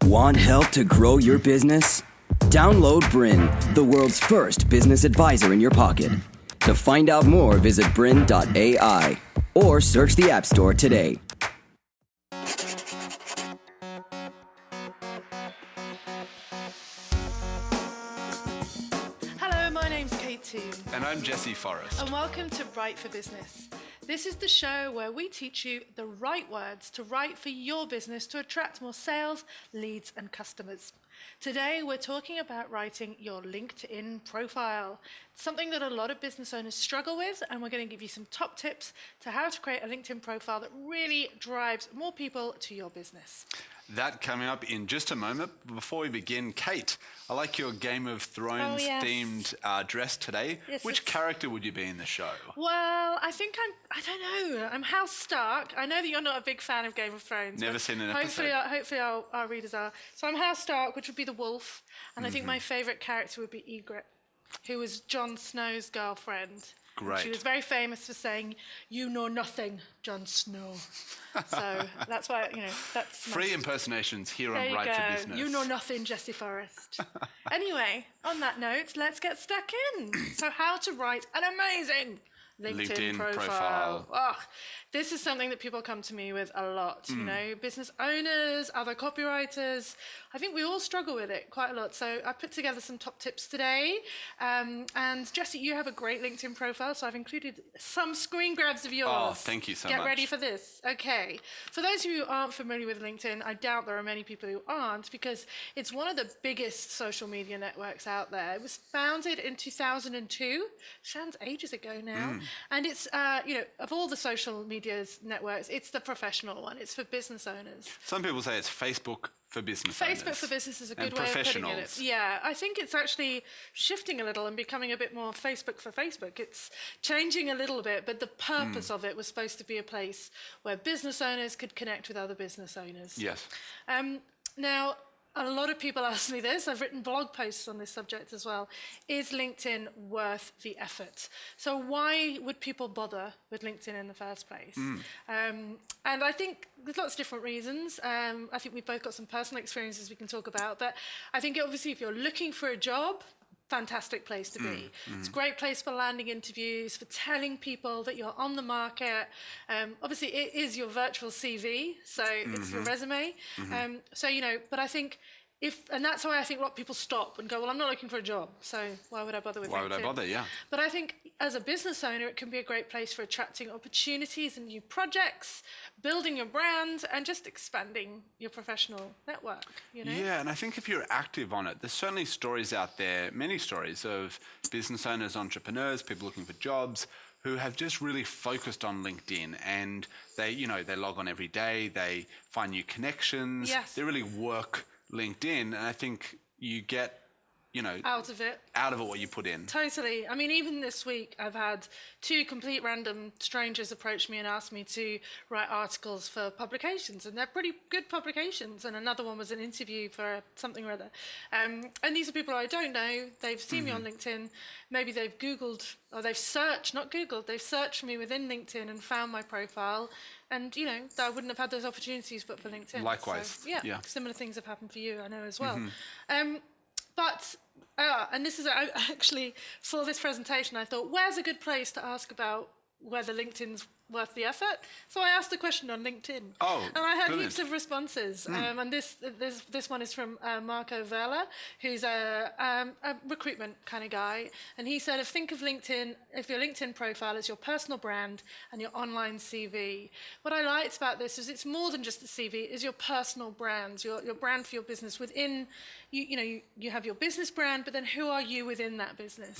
Want help to grow your business? Download BRiN, the world's first business advisor in your pocket. To find out more, visit BRiN.ai or search the App Store today. Hello, my name's Toon. And I'm Forrest. And welcome to Write for Business. This is the show where we teach you the right words to write for your business to attract more sales, leads, and customers. Today, we're talking about writing your LinkedIn profile. It's something that a lot of business owners struggle with, and we're going to give you some top tips to how to create a LinkedIn profile that really drives more people to your business. That coming up in just a moment. Before we begin, Kate, I like your Game of Thrones themed dress today. Yes, Which character would you be in the show? Well, I think I don't know. I'm House Stark. I know that you're not a big fan of Game of Thrones. Never seen an episode. Hopefully our readers are. So I'm House Stark, which would be the wolf. And I think my favourite character would be Ygritte, who was Jon Snow's girlfriend. Great. She was very famous for saying, "You know nothing, Jon Snow." So that's why, that's... Free impersonations here on There you Write go. for Business. You know nothing, Forrest. Anyway, on that note, let's get stuck in. So how to write an amazing LinkedIn profile. Oh, this is something that people come to me with a lot, business owners, other copywriters. I think we all struggle with it quite a lot. So I put together some top tips today. And Jesse, you have a great LinkedIn profile, so I've included some screen grabs of yours. Oh, thank you so much. Get ready for this. Okay. For those of you who aren't familiar with LinkedIn, I doubt there are many people who aren't, because it's one of the biggest social media networks out there. It was founded in 2002. Sounds ages ago now. And it's, of all the social media networks, it's the professional one. It's for business owners. Some people say it's Facebook for business owners. Facebook for business is a good and way of putting it. professionals. Yeah, I think it's actually shifting a little and becoming a bit more Facebook for Facebook. It's changing a little bit, but the purpose of it was supposed to be a place where business owners could connect with other business owners. Yes. Now, a lot of people ask me this. I've written blog posts on this subject as well. Is LinkedIn worth the effort? So why would people bother with LinkedIn in the first place? And I think there's lots of different reasons. I think we've both got some personal experiences we can talk about. But I think obviously if you're looking for a job, fantastic place to be. It's a great place for landing interviews, for telling people that you're on the market. Obviously, it is your virtual CV, so it's your resume. But I think and that's why I think a lot of people stop and go, well, I'm not looking for a job, so why would I bother with LinkedIn? Why would I bother, yeah. But I think as a business owner, it can be a great place for attracting opportunities and new projects, building your brand, and just expanding your professional network, Yeah, and I think if you're active on it, there's certainly stories out there, many stories of business owners, entrepreneurs, people looking for jobs, who have just really focused on LinkedIn, and they log on every day, they find new connections, they really work LinkedIn, and I think you get, out of it what you put in. Totally. I mean, even this week, I've had 2 complete random strangers approach me and ask me to write articles for publications, and they're pretty good publications. And another one was an interview for something or other. And these are people I don't know. They've seen me on LinkedIn. Maybe they've Googled, or they've searched, not Googled, they've searched me within LinkedIn and found my profile. And, I wouldn't have had those opportunities but for LinkedIn. Likewise. So, yeah, similar things have happened for you, I know as well. And this is actually, for this presentation, I thought, where's a good place to ask about whether LinkedIn's worth the effort? So I asked a question on LinkedIn. Oh, and I had brilliant. heaps of responses. And this one is from Marco Vela, who's a recruitment kind of guy. And he said, think of LinkedIn, if your LinkedIn profile is your personal brand and your online CV. What I liked about this is it's more than just a CV, it's your personal brand, your brand for your business. Within, you have your business brand, but then who are you within that business?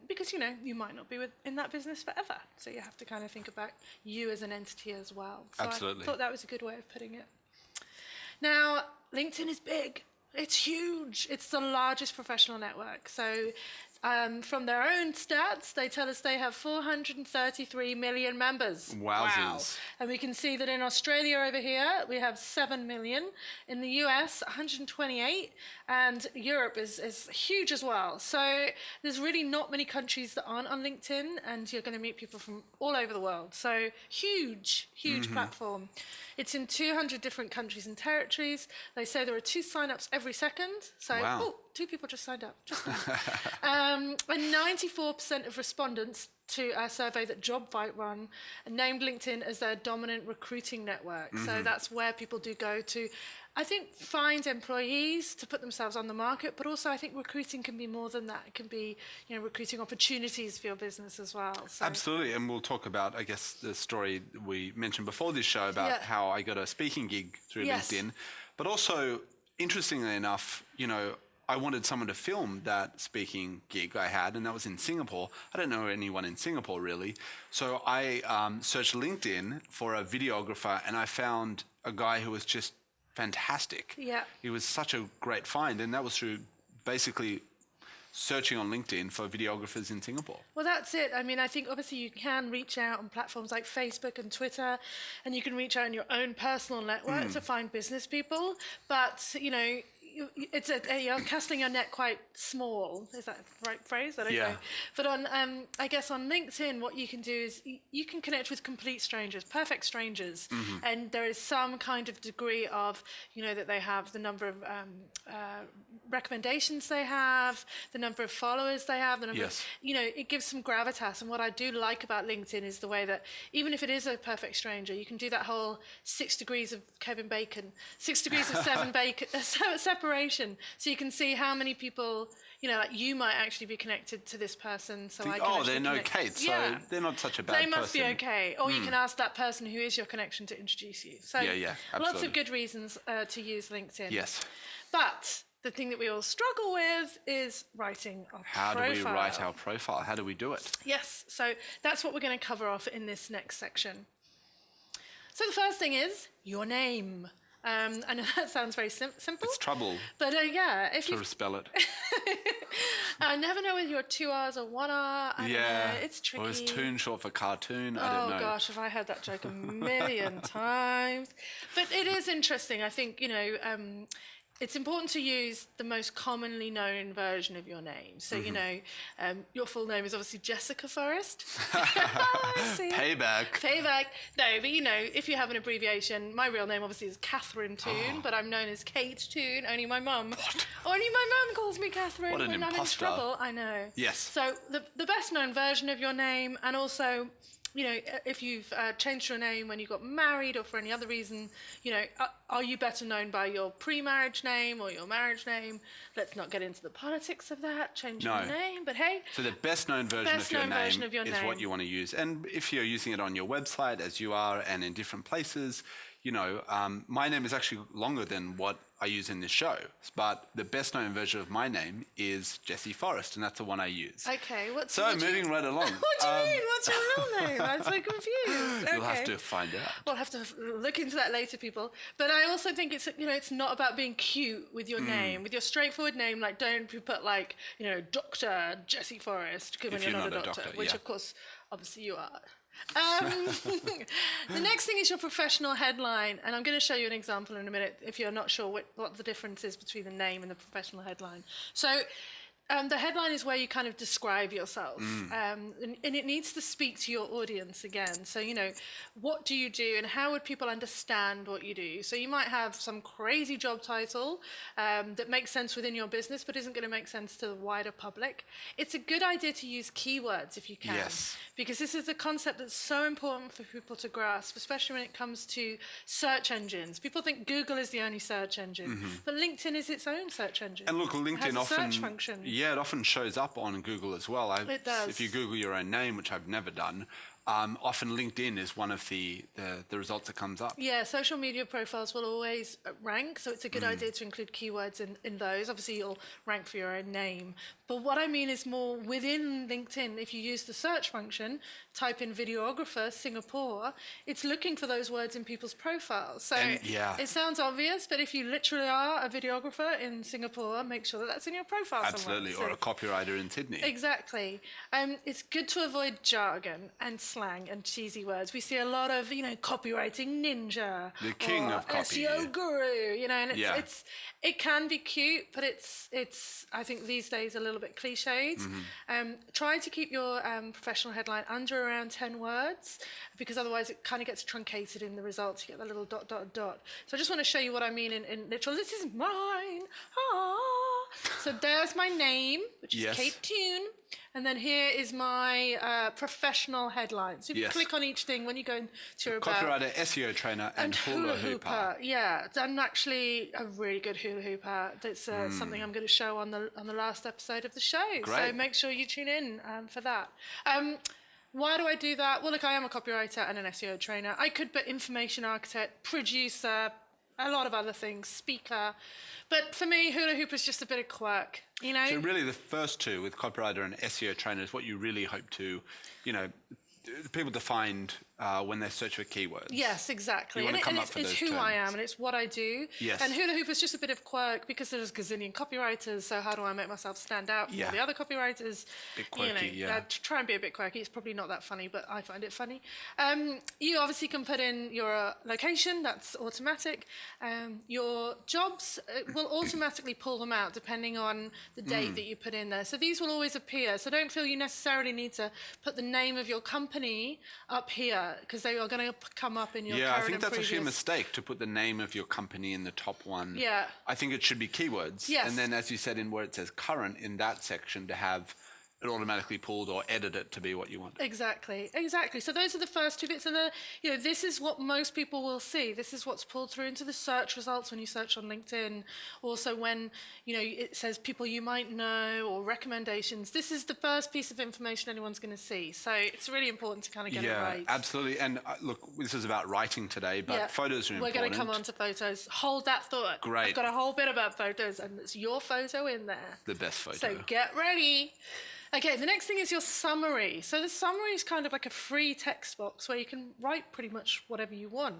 Because, you might not be in that business forever. So you have to kind of think about you as an entity as well. So Absolutely. I thought that was a good way of putting it. Now, LinkedIn is big. It's huge. It's the largest professional network. So From their own stats, they tell us they have 433 million members. Wowzers. Wow. And we can see that in Australia over here, we have 7 million. In the US, 128. And Europe is huge as well. So there's really not many countries that aren't on LinkedIn, and you're going to meet people from all over the world. So huge platform. It's in 200 different countries and territories. They say there are 2 sign-ups every second. So, wow. 2 people just signed up. And 94% of respondents to our survey that JobVite run named LinkedIn as their dominant recruiting network. So that's where people do go to, I think, find employees to put themselves on the market, but also I think recruiting can be more than that. It can be, recruiting opportunities for your business as well. So. Absolutely, and we'll talk about, I guess, the story we mentioned before this show about how I got a speaking gig through LinkedIn. But also, interestingly enough, I wanted someone to film that speaking gig I had, and that was in Singapore. I don't know anyone in Singapore, really. So I searched LinkedIn for a videographer, and I found a guy who was just fantastic. Yeah. He was such a great find, and that was through basically searching on LinkedIn for videographers in Singapore. Well, that's it. I mean, I think obviously you can reach out on platforms like Facebook and Twitter, and you can reach out in your own personal network to find business people. But, you're casting your net quite small. Is that the right phrase? I don't know. But on, I guess on LinkedIn, what you can do is you can connect with complete strangers, perfect strangers, and there is some kind of degree of, that they have the number of recommendations they have, the number of followers they have, the number of, it gives some gravitas. And what I do like about LinkedIn is the way that even if it is a perfect stranger, you can do that whole 6 degrees of Kevin Bacon, 6 degrees of separation. So you can see how many people, you might actually be connected to this person. So they're no Kate, so they're not such a bad person. They must be okay. Or you can ask that person who is your connection to introduce you. So lots of good reasons to use LinkedIn. Yes. But the thing that we all struggle with is writing our profile. How do we write our profile? How do we do it? Yes, so that's what we're going to cover off in this next section. So the first thing is your name. I know that sounds very simple. It's trouble. But if you spell it. I never know whether you're 2 R's or 1 R. I don't know. It's tricky. Or is Toon short for cartoon? I don't know. Oh gosh, have I heard that joke a million times. But it is interesting. I think, it's important to use the most commonly known version of your name. So, your full name is obviously Jessica Forrest. Payback. No, but if you have an abbreviation, my real name obviously is Catherine Toon, but I'm known as Kate Toon. Only my mum calls me Catherine What an when I'm in imposter. trouble. I know. Yes. So the best known version of your name, and also, if you've changed your name when you got married or for any other reason, are you better known by your pre-marriage name or your marriage name? Let's not get into the politics of that, changing your name, but hey. So the best known version of your name is what you want to use. And if you're using it on your website, as you are, and in different places, my name is actually longer than what I use in this show, but the best known version of my name is Jessie Forrest, and that's the one I use. Okay, moving right along. What do you mean? What's your real name? I'm so confused. You'll have to find out. We'll have to look into that later, people. But I also think it's not about being cute with your name, with your straightforward name. Like, don't put Dr. Jessie Forrest when you're not a doctor, which of course, obviously you are. The next thing is your professional headline, and I'm going to show you an example in a minute if you're not sure what the difference is between the name and the professional headline. So the headline is where you kind of describe yourself, and it needs to speak to your audience again. So, what do you do and how would people understand what you do? So you might have some crazy job title that makes sense within your business but isn't going to make sense to the wider public. It's a good idea to use keywords if you can, because this is a concept that's so important for people to grasp, especially when it comes to search engines. People think Google is the only search engine, but LinkedIn is its own search engine. And look, LinkedIn has a often search function. Yeah, it often shows up on Google as well. It does. If you Google your own name, which I've never done, often LinkedIn is one of the results that comes up. Yeah, social media profiles will always rank, so it's a good idea to include keywords in those. Obviously, you'll rank for your own name. But what I mean is more within LinkedIn, if you use the search function, type in videographer, Singapore, it's looking for those words in people's profiles. So it sounds obvious, but if you literally are a videographer in Singapore, make sure that that's in your profile Absolutely, somewhere. or a copywriter in Sydney. Exactly. It's good to avoid jargon and slang and cheesy words. We see a lot of, copywriting ninja. The king of copy. SEO guru, and it can be cute, but it's I think these days a little bit cliched. Try to keep your professional headline under around 10 words, because otherwise it kind of gets truncated in the results. You get the little ... So I just want to show you what I mean in literal. This is mine. So there's my name, which is Kate Toon. And then here is my professional headline. So if you click on each thing when you go into your about. Copywriter, SEO trainer, and hula hooper. Yeah, I'm actually a really good hula hooper. That's something I'm going to show on the last episode of the show. Great. So make sure you tune in for that. Why do I do that? Well, look, I am a copywriter and an SEO trainer. I could put information architect, producer, a lot of other things, speaker. But for me, hula hoop is just a bit of quirk, So really the first two with copywriter and SEO trainer is what you really hope to, people to find when they search for keywords. Yes, exactly. And it's who I am and it's what I do. Yes. And hula hoop is just a bit of quirk because there's a gazillion copywriters. So how do I make myself stand out from all the other copywriters? Bit quirky, try and be a bit quirky. It's probably not that funny, but I find it funny. You obviously can put in your location. That's automatic. Your jobs will automatically pull them out depending on the date that you put in there. So these will always appear. So don't feel you necessarily need to put the name of your company up here, because they are going to come up in your current I think that's previous. actually a mistake to put the name of your company in the top one. Yeah. I think it should be keywords. Yes. And then, as you said, in where it says current, in that section, to have it automatically pulled or edit it to be what you want. Exactly. So those are the first two bits, and this is what most people will see. This is what's pulled through into the search results when you search on LinkedIn. Also, when it says people you might know or recommendations. This is the first piece of information anyone's going to see. So it's really important to kind of get it right. Yeah, absolutely. And look, this is about writing today, but photos are important. We're going to come on to photos. Hold that thought. Great. I've got a whole bit about photos, and it's your photo in there. The best photo. So get ready. Okay, the next thing is your summary. So the summary is kind of like a free text box where you can write pretty much whatever you want.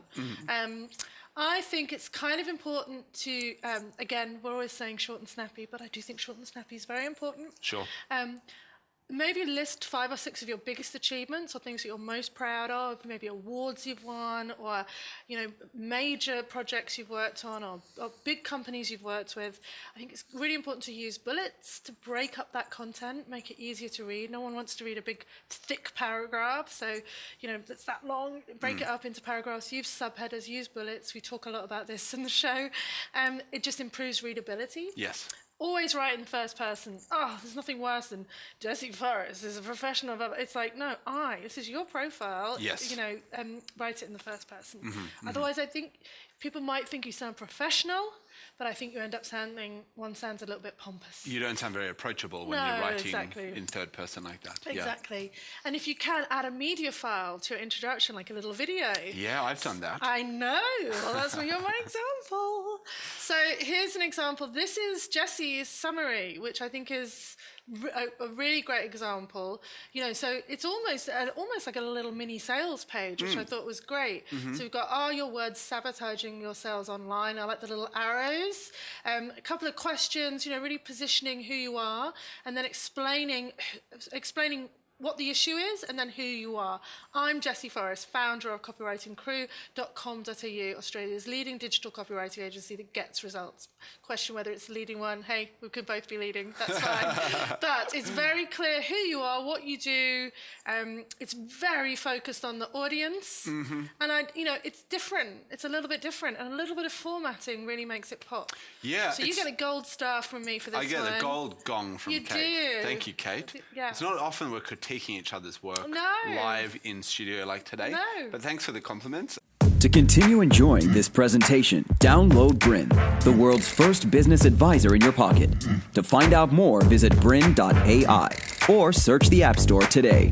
I think it's kind of important to, again, we're always saying short and snappy, but I do think short and snappy is very important. Sure. Maybe list 5 or 6 of your biggest achievements or things that you're most proud of, maybe awards you've won, or major projects you've worked on, or big companies you've worked with. I think it's really important to use bullets to break up that content, make it easier to read. No one wants to read a big, thick paragraph, so that's that long. Break it up into paragraphs. Use subheaders. Use bullets. We talk a lot about this in the show. It just improves readability. Yes. Always write in the first person. There's nothing worse than Jessie Forrest is a professional. It's like, no, this is your profile. Yes. Write it in the first person. Otherwise, I think people might think you sound professional, but I think you end up one sounds a little bit pompous. You don't sound very approachable when you're writing in third person like that. Exactly. And if you can, add a media file to your introduction, like a little video. Yeah, I've done that. I know. Well, that's why you're my example. So here's an example. This is Jessie's summary, which I think is a really great example. So it's almost like a little mini sales page, which I thought was great. So we've got, are your words sabotaging your sales online? I like the little arrows. A couple of questions, really positioning who you are, and then explaining what the issue is, and then who you are. I'm Jessie Forrest, founder of copywritingcrew.com.au, Australia's leading digital copywriting agency that gets results. Question whether it's the leading one. Hey, we could both be leading. That's fine. But it's very clear who you are, what you do. It's very focused on the audience. And it's different. It's a little bit different. And a little bit of formatting really makes it pop. Yeah. So you get a gold star from me for this one. I get a gold gong from Kate. You do. Thank you, Kate. Yeah. It's not often we're critiquing each other's work live in studio like today. No. But thanks for the compliments. To continue enjoying this presentation, download BRiN, the world's first business advisor in your pocket. To find out more, visit BRiN.ai or search the App Store today.